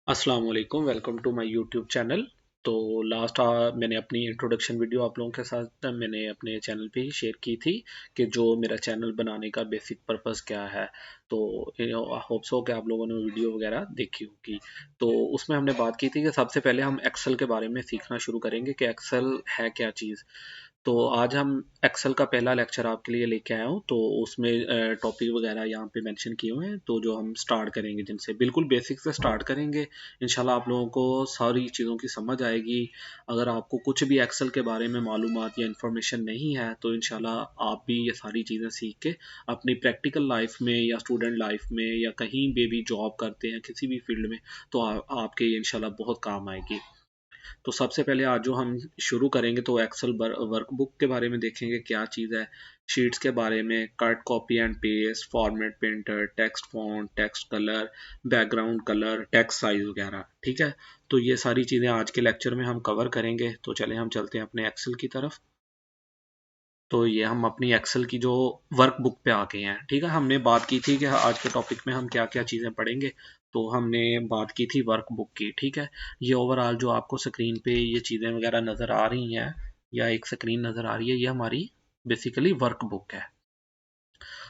अस्सलाम वालेकुम, welcome to my YouTube channel. तो लास्ट मैंने अपनी इंट्रोडक्शन वीडियो आप लोगों के साथ मैंने अपने चैनल पे ही शेयर की थी कि जो मेरा चैनल बनाने का बेसिक पर्पस क्या है। तो होप सो कि आप लोगों ने वीडियो वगैरह देखी होगी। तो उसमें हमने बात की थी कि सबसे पहले हम एक्सेल के बारे में सीखना शुरू करेंगे कि एक्सेल है क्या चीज़। तो आज हम एक्सेल का पहला लेक्चर आपके लिए लेके आया हूँ। तो उसमें टॉपिक वगैरह यहाँ पे मेंशन किए हुए हैं, तो जो हम स्टार्ट करेंगे जिनसे बिल्कुल बेसिक से स्टार्ट करेंगे। इंशाल्लाह आप लोगों को सारी चीज़ों की समझ आएगी। अगर आपको कुछ भी एक्सेल के बारे में मालूमात या इन्फॉर्मेशन नहीं है तो इंशाल्लाह आप भी ये सारी चीज़ें सीख के अपनी प्रैक्टिकल लाइफ में या स्टूडेंट लाइफ में या कहीं पे भी जॉब करते हैं किसी भी फील्ड में, तो आपके ये इंशाल्लाह बहुत काम आएगी। तो सबसे पहले आज जो हम शुरू करेंगे तो एक्सेल वर्कबुक के बारे में देखेंगे क्या चीज़ है। शीट्स के बारे में, cut copy and paste, format printer, text font, text colour, background colour, text size वगैरह। ठीक है, तो ये सारी चीज़ें आज के लेक्चर में हम कवर करेंगे। तो चले हम चलते हैं अपने एक्सेल की तरफ। तो ये हम अपनी एक्सेल की जो वर्कबुक पे आ गए हैं। ठीक है, हमने बात की थी कि आज के टॉपिक में हम क्या क्या चीज़ें पढ़ेंगे। तो हमने बात की थी वर्कबुक की। ठीक है, ये ओवरऑल जो आपको स्क्रीन पे ये चीज़ें वगैरह नज़र आ रही हैं या एक स्क्रीन नज़र आ रही है, ये हमारी बेसिकली वर्कबुक है।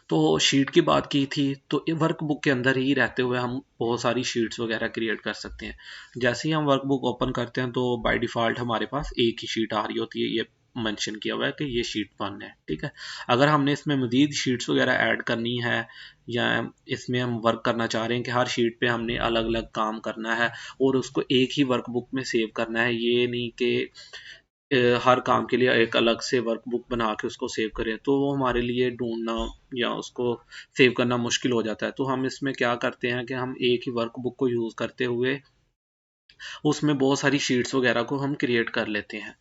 तो शीट की बात की थी, तो वर्कबुक के अंदर ही रहते हुए हम बहुत सारी शीट्स वगैरह क्रिएट कर सकते हैं। जैसे ही हम वर्कबुक ओपन करते हैं तो बाय डिफ़ॉल्ट हमारे पास एक ही शीट आ रही होती है। ये मेंशन किया हुआ है कि ये शीट 1 है। ठीक है, अगर हमने इसमें मज़ीद शीट्स वगैरह ऐड करनी है या इसमें हम वर्क करना चाह रहे हैं कि हर शीट पे हमने अलग अलग काम करना है और उसको एक ही वर्कबुक में सेव करना है, ये नहीं कि हर काम के लिए एक अलग से वर्कबुक बना के उसको सेव करें, तो वो हमारे लिए ढूंढना या उसको सेव करना मुश्किल हो जाता है। तो हम इसमें क्या करते हैं कि हम एक ही वर्कबुक को यूज़ करते हुए उसमें बहुत सारी शीट्स वगैरह को हम क्रिएट कर लेते हैं।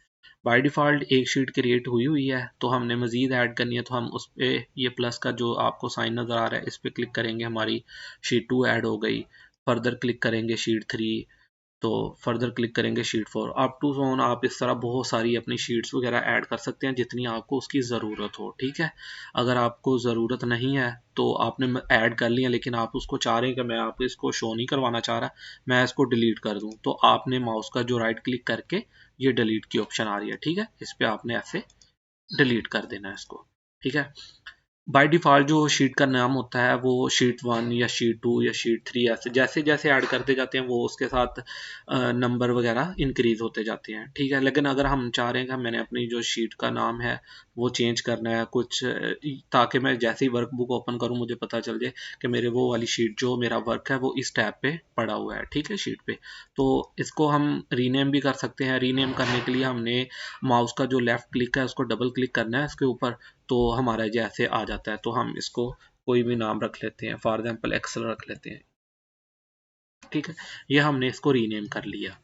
बाय डिफ़ॉल्ट एक शीट क्रिएट हुई हुई है, तो हमने मज़ीद ऐड करनी है तो हम उस पे ये प्लस का जो आपको साइन नज़र आ रहा है इस पे क्लिक करेंगे, हमारी शीट 2 ऐड हो गई। फर्दर क्लिक करेंगे शीट 3, तो फर्दर क्लिक करेंगे शीट 4। अप टू सोन आप इस तरह बहुत सारी अपनी शीट्स वगैरह ऐड कर सकते हैं जितनी आपको उसकी ज़रूरत हो। ठीक है, अगर आपको ज़रूरत नहीं है तो आपने ऐड कर लिया लेकिन आप उसको चाह रहे हैं कि मैं आपको इसको शो नहीं करवाना चाह रहा, मैं इसको डिलीट कर दूं, तो आपने माउस का जो राइट क्लिक करके ये डिलीट की ऑप्शन आ रही है। ठीक है, इस पर आपने ऐसे डिलीट कर देना है इसको। ठीक है, बाय डिफ़ॉल्ट जो शीट का नाम होता है वो शीट 1 या शीट 2 या शीट 3 ऐसे जैसे जैसे ऐड करते जाते हैं वो उसके साथ नंबर वगैरह इंक्रीज होते जाते हैं। ठीक है, लेकिन अगर हम चाह रहे हैं कि मैंने अपनी जो शीट का नाम है वो चेंज करना है कुछ, ताकि मैं जैसे ही वर्कबुक ओपन करूं मुझे पता चल जाए कि मेरे वो वाली शीट जो मेरा वर्क है वो इस टैब पे पड़ा हुआ है। ठीक है, शीट पे। तो इसको हम रीनेम भी कर सकते हैं। रीनेम करने के लिए हमने माउस का जो लेफ्ट क्लिक है उसको डबल क्लिक करना है इसके ऊपर, तो हमारा जैसे आ जाता है। तो हम इसको कोई भी नाम रख लेते हैं, फॉर एग्जांपल एक्सेल रख लेते हैं। ठीक है, ये हमने इसको रीनेम कर लिया।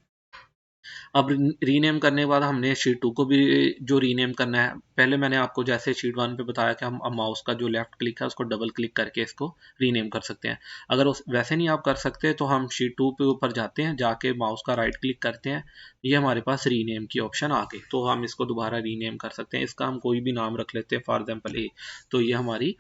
अब रीनेम करने के बाद हमने शीट 2 को भी जो रीनेम करना है, पहले मैंने आपको जैसे शीट 1 पे बताया कि हम अब माउस का जो लेफ्ट क्लिक है उसको डबल क्लिक करके इसको रीनेम कर सकते हैं। अगर उस वैसे नहीं आप कर सकते तो हम शीट 2 पे ऊपर जाते हैं, जाके माउस का राइट क्लिक करते हैं, ये हमारे पास रीनेम की ऑप्शन आ गई, तो हम इसको दोबारा रीनेम कर सकते हैं। इसका हम कोई भी नाम रख लेते हैं, फॉर एग्जाम्पल ए। तो ये हमारी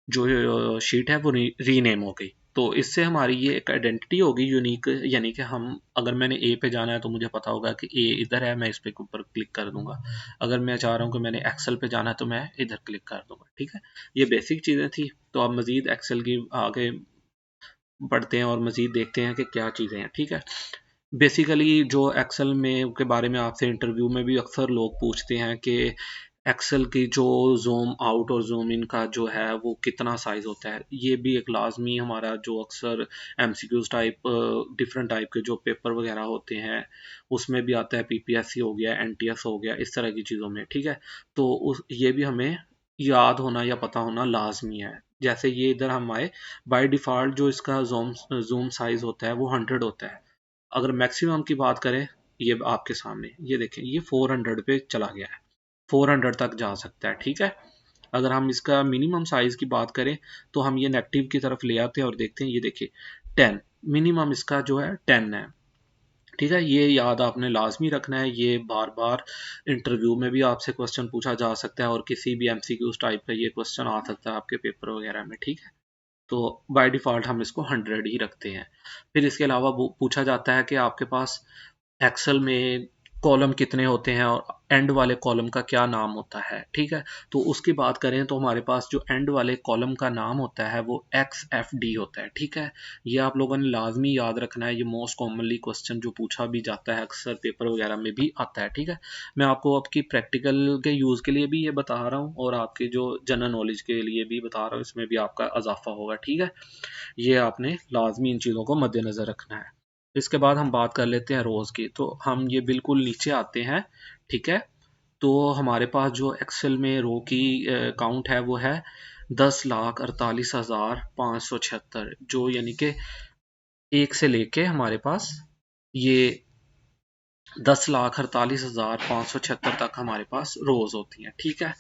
जो शीट है वो रीनेम हो गई। तो इससे हमारी ये एक आइडेंटिटी होगी यूनिक, यानी कि हम अगर मैंने ए पे जाना है तो मुझे पता होगा कि ए इधर है, मैं इस पे ऊपर क्लिक कर दूंगा। अगर मैं चाह रहा हूँ कि मैंने एक्सेल पे जाना है तो मैं इधर क्लिक कर दूंगा। ठीक है, ये बेसिक चीज़ें थी। तो अब मज़ीद एक्सेल की आगे बढ़ते हैं और मज़ीद देखते हैं कि क्या चीज़ें हैं। ठीक है, बेसिकली जो एक्सेल में के बारे में आपसे इंटरव्यू में भी अक्सर लोग पूछते हैं कि एक्सेल की जो ज़ूम आउट और ज़ूम इन का जो है वो कितना साइज़ होता है। ये भी एक लाजमी हमारा जो अक्सर एमसीक्यूज टाइप डिफरेंट टाइप के जो पेपर वगैरह होते हैं उसमें भी आता है। पीपीएससी हो गया, एनटीएस हो गया, इस तरह की चीज़ों में। ठीक है, तो ये भी हमें याद होना या पता होना लाजमी है। जैसे ये इधर हम आए, बाय डिफ़ॉल्ट जो इसका जूम जूम साइज़ होता है वो 100 होता है। अगर मैक्सिमम की बात करें, ये आपके सामने ये देखें, ये 400 पे चला गया है, 400 तक जा सकता है। ठीक है, अगर हम इसका मिनिमम साइज की बात करें तो हम ये नेगेटिव की तरफ ले आते हैं और देखते हैं, ये देखिए 10 मिनिमम इसका जो है 10 है। ठीक है, ये याद आपने लाजमी रखना है। ये बार बार इंटरव्यू में भी आपसे क्वेश्चन पूछा जा सकता है और किसी भी एमसीक्यूज टाइप का ये क्वेश्चन आ सकता है आपके पेपर वगैरह में। ठीक है, तो बाय डिफ़ॉल्ट हम इसको 100 ही रखते हैं। फिर इसके अलावा वो पूछा जाता है कि आपके पास एक्सेल में कॉलम कितने होते हैं और एंड वाले कॉलम का क्या नाम होता है, ठीक है। तो उसकी बात करें तो हमारे पास जो एंड वाले कॉलम का नाम होता है वो XFD होता है, ठीक है। ये आप लोगों ने लाजमी याद रखना है, ये मोस्ट कॉमनली क्वेश्चन जो पूछा भी जाता है, अक्सर पेपर वगैरह में भी आता है, ठीक है। मैं आपको आपकी प्रैक्टिकल के यूज़ के लिए भी ये बता रहा हूँ और आपके जो जनरल नॉलेज के लिए भी बता रहा हूँ, इसमें भी आपका इजाफा होगा, ठीक है। ये आपने लाजमी इन चीज़ों को मद्देनज़र रखना है। इसके बाद हम बात कर लेते हैं रोज़ की, तो हम ये बिल्कुल नीचे आते हैं, ठीक है। तो हमारे पास जो एक्सेल में रो की काउंट है वो है 10,48,576, जो यानी कि एक से लेके हमारे पास ये 10,48,576 तक हमारे पास रोज होती हैं, ठीक है।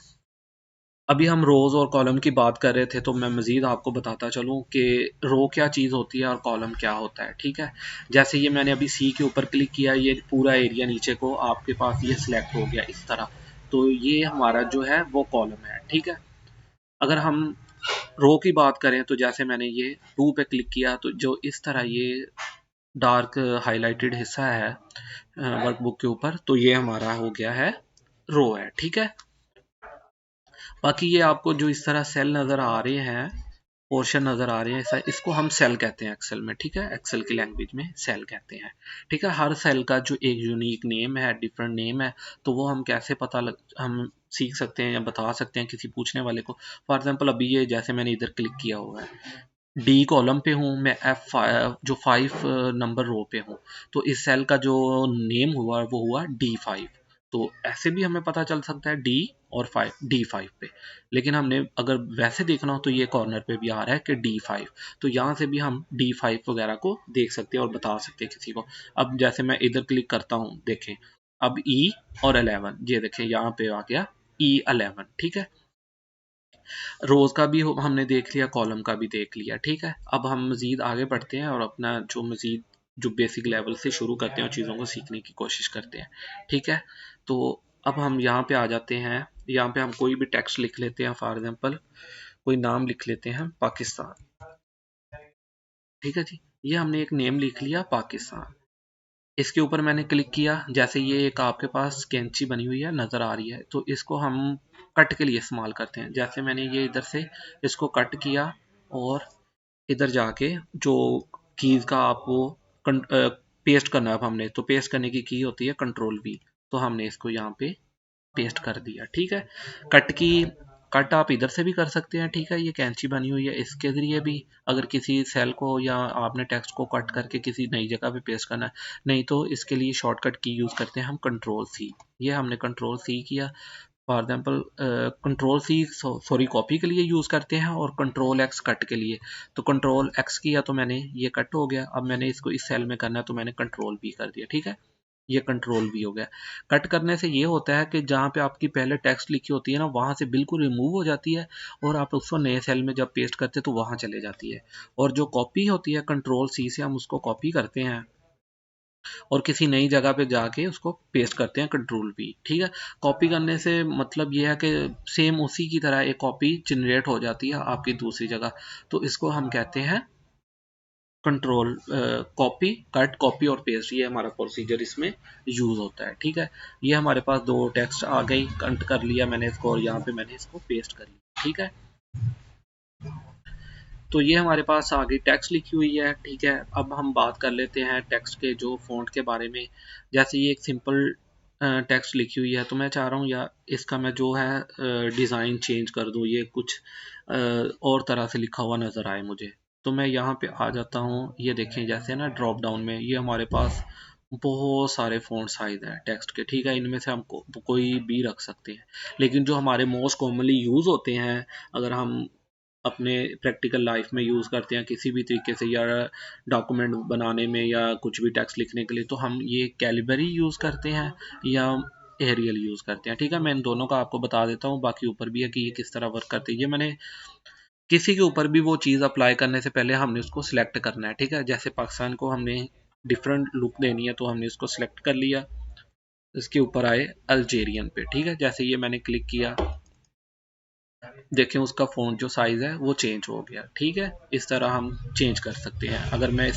अभी हम रोज और कॉलम की बात कर रहे थे, तो मैं मजीद आपको बताता चलूं कि रो क्या चीज़ होती है और कॉलम क्या होता है, ठीक है। जैसे ये मैंने अभी सी के ऊपर क्लिक किया, ये पूरा एरिया नीचे को आपके पास ये सिलेक्ट हो गया इस तरह, तो ये हमारा जो है वो कॉलम है, ठीक है। अगर हम रो की बात करें तो जैसे मैंने ये 2 पे क्लिक किया, तो जो इस तरह ये डार्क हाईलाइटेड हिस्सा है वर्कबुक के ऊपर, तो ये हमारा हो गया है रो है, ठीक है। बाकी ये आपको जो इस तरह सेल नज़र आ रहे हैं, पोर्शन नज़र आ रहे हैं, इसको हम सेल कहते हैं एक्सेल में, ठीक है। एक्सेल की लैंग्वेज में सेल कहते हैं, ठीक है। हर सेल का जो एक यूनिक नेम है, डिफरेंट नेम है, तो वो हम कैसे हम सीख सकते हैं या बता सकते हैं किसी पूछने वाले को। फॉर एग्जांपल अभी ये जैसे मैंने इधर क्लिक किया हुआ है, डी कॉलम पे हूँ मैं, जो 5 नंबर रो पे हूँ, तो इस सेल का जो नेम हुआ वो हुआ D5। तो ऐसे भी हमें पता चल सकता है डी और 5, D5 पे, लेकिन हमने अगर वैसे देखना हो तो ये कॉर्नर पे भी आ रहा है कि D5, तो यहाँ से भी हम D5 वगैरह को देख सकते हैं और बता सकते हैं किसी को। अब जैसे मैं इधर क्लिक करता हूँ, देखें अब E और 11, ये देखें यहाँ पे आ गया E11, ठीक है। रोज का भी हमने देख लिया, कॉलम का भी देख लिया, ठीक है। अब हम मजीद आगे बढ़ते हैं और अपना जो मजीद जो बेसिक लेवल से शुरू करते हैं और चीज़ों को सीखने की कोशिश करते हैं, ठीक है। तो अब हम यहाँ पे आ जाते हैं, यहाँ पे हम कोई भी टेक्स्ट लिख लेते हैं, फॉर एग्जांपल कोई नाम लिख लेते हैं पाकिस्तान, ठीक है जी। ये हमने एक नेम लिख लिया पाकिस्तान। इसके ऊपर मैंने क्लिक किया, जैसे ये एक आपके पास कैंची बनी हुई है नज़र आ रही है, तो इसको हम कट के लिए इस्तेमाल करते हैं। जैसे मैंने ये इधर से इसको कट किया और इधर जाके जो कीज़ का आपको पेस्ट करना है, अब हमने तो पेस्ट करने की की होती है Ctrl+V, तो हमने इसको यहाँ पे पेस्ट कर दिया, ठीक है। कट की कट आप इधर से भी कर सकते हैं, ठीक है। ये कैंची बनी हुई है, इसके ज़रिए भी अगर किसी सेल को या आपने टेक्स्ट को कट करके किसी नई जगह पे पेस्ट करना है, नहीं तो इसके लिए शॉर्टकट की यूज़ करते हैं हम Ctrl+C। ये हमने Ctrl+C किया, for example Ctrl+C sorry copy के लिए यूज़ करते हैं और Ctrl+X कट के लिए। तो Ctrl+X किया तो मैंने ये कट हो गया, अब मैंने इसको इस सेल में करना है तो मैंने Ctrl+V कर दिया, ठीक है। ये Ctrl+V हो गया। कट करने से ये होता है कि जहाँ पे आपकी पहले टेक्स्ट लिखी होती है ना, वहाँ से बिल्कुल रिमूव हो जाती है और आप उसको नए सेल में जब पेस्ट करते हैं तो वहाँ चले जाती है। और जो कॉपी होती है Ctrl+C से हम उसको कॉपी करते हैं और किसी नई जगह पे जाके उसको पेस्ट करते हैं Ctrl+V, ठीक है। कॉपी करने से मतलब ये है कि सेम उसी की तरह एक कॉपी जनरेट हो जाती है आपकी दूसरी जगह, तो इसको हम कहते हैं कंट्रोल कॉपी, कट, कॉपी और पेस्ट, ये हमारा प्रोसीजर इसमें यूज होता है, ठीक है। ये हमारे पास दो टेक्स्ट आ गई, कट कर लिया मैंने इसको और यहाँ पे मैंने इसको पेस्ट कर लिया, ठीक है। तो ये हमारे पास आगे टेक्स्ट लिखी हुई है, ठीक है। अब हम बात कर लेते हैं टेक्स्ट के जो फ़ॉन्ट के बारे में। जैसे ये एक सिंपल टेक्स्ट लिखी हुई है, तो मैं चाह रहा हूँ या इसका मैं जो है डिज़ाइन चेंज कर दूँ, ये कुछ और तरह से लिखा हुआ नज़र आए मुझे। तो मैं यहाँ पे आ जाता हूँ, ये देखें जैसे ना ड्रॉप डाउन में ये हमारे पास बहुत सारे फ़ॉन्ट साइज़ हैं टेक्स्ट के, ठीक है। इनमें से हम कोई भी रख सकते हैं, लेकिन जो हमारे मोस्ट कॉमनली यूज़ होते हैं, अगर हम अपने प्रैक्टिकल लाइफ में यूज़ करते हैं किसी भी तरीके से, या डॉक्यूमेंट बनाने में या कुछ भी टेक्स्ट लिखने के लिए, तो हम ये कैलिबरी यूज़ करते हैं या एरियल यूज़ करते हैं, ठीक है। मैं इन दोनों का आपको बता देता हूँ, बाकी ऊपर भी है कि ये किस तरह वर्क करती है। ये मैंने किसी के ऊपर भी वो चीज़ अप्लाई करने से पहले हमने उसको सिलेक्ट करना है, ठीक है। जैसे पाकिस्तान को हमने डिफरेंट लुक देनी है तो हमने इसको सिलेक्ट कर लिया, इसके ऊपर आए अल्जेरियन पे, ठीक है। जैसे ये मैंने क्लिक किया देखें उसका फ़ॉन्ट जो साइज़ है वो चेंज हो गया। ठीक है, इस तरह हम चेंज कर सकते हैं। अगर मैं